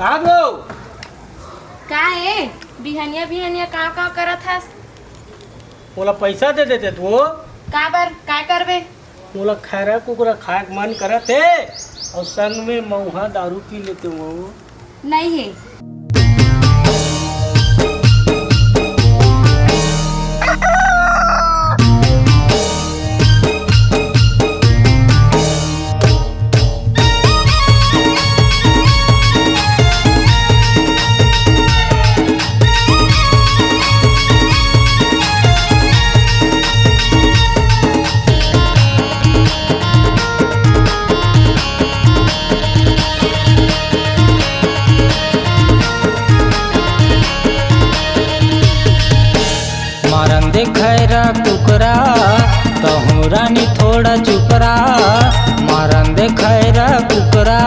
कहाँ गो? का है बिहनिया बिहनिया का करत हस? मोला पैसा दे देते तू। का बर का करबे? मोला खैरा कुकरा खाए के मन करत है और संग में मऊहा दारू पी लेते हो। नहीं है। मारन दे खैरा कुकरा तहु रानी थोड़ा चुपरा। मारन दे खैरा कुकरा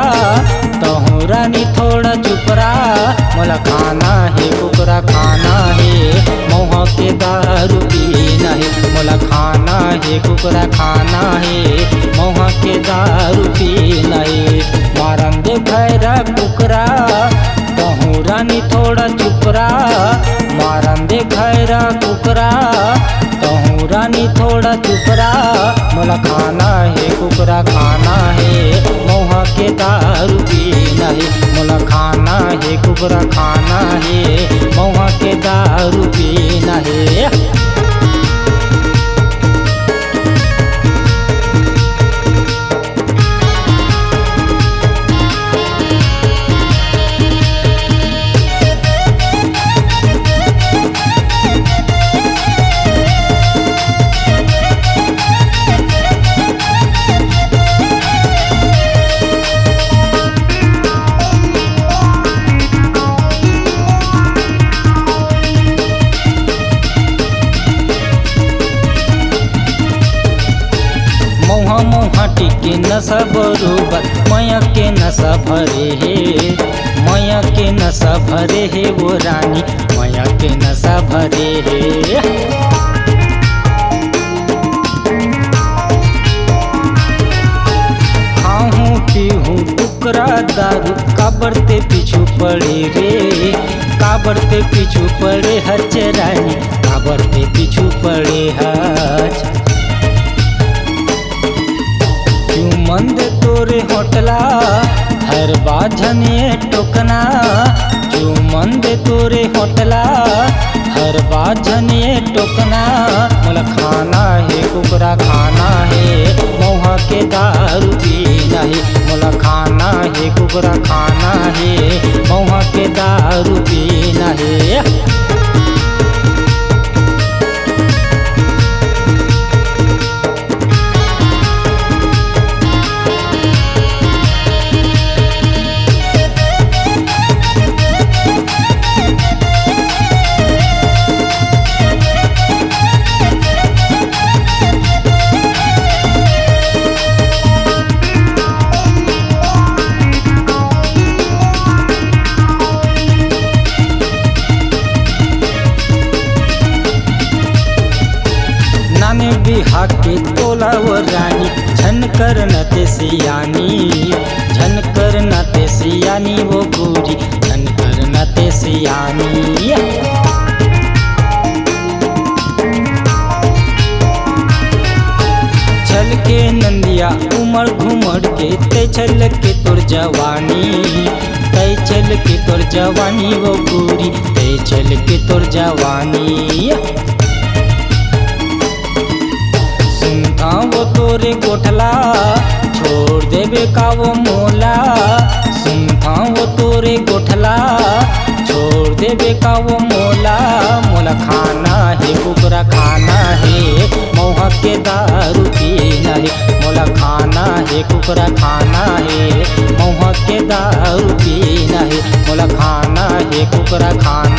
तहु रानी थोड़ा चुपरा। मोला खाना है कुकरा खाना है मऊहा के दारू पीना है। मोला खाना है कुकरा खाना है मऊहा के दारू पीना है। मारन दे खैरा कुकरा तहु रानी थोड़ा चुपरा। मारन दे खैरा कुकरा तहु रानी थोड़ा चुपरा। मोला खाना है कुकरा खाना है मऊहा के दारू पीना है। मोला खाना है कुकरा खाना है मऊहा के दारू पीना है। मऊहा टिके नशा बरोबर मया के नशा भरे है। मया के नशा भरे है वो रानी मया के नशा भरे है। खाऊं पीहूं कुकरा दारू काबरते पीछू पड़े रे। काबरते पीछू पड़े हच रानी काबरते पीछू पड़े हच। मंद तोरे होटला हर बाझने टोकना। जो मंद तोरे होटला हर बाझने टोकना। मोला खाना है कुकरा खाना है मऊहा के दारू पीना है। मोला खाना है कुकरा खाना है मऊहा के दारू पीना है। नाने बिहा के तोला वो रानी झन कर नते सियानी। झन कर नते सियानी वो गोरी झन कर नते सियानी। छल के नंदिया उमड़ घुमड़ के ते छल के तोर जवानी। ते छल के तोर जवानी वो गोरी ते छल के तोर जवानी। सुनता वो तोरे कोठला छोड़ देवे का वो मोला। सुनता वो तोरे कोठला छोड़ देवे का वो मोला। मोला खाना है कुकरा खाना है मऊहा के दारू पीना है। मोला खाना है कुकरा खाना है मऊहा के दारू पीना है। मोला खाना है कुकरा खाना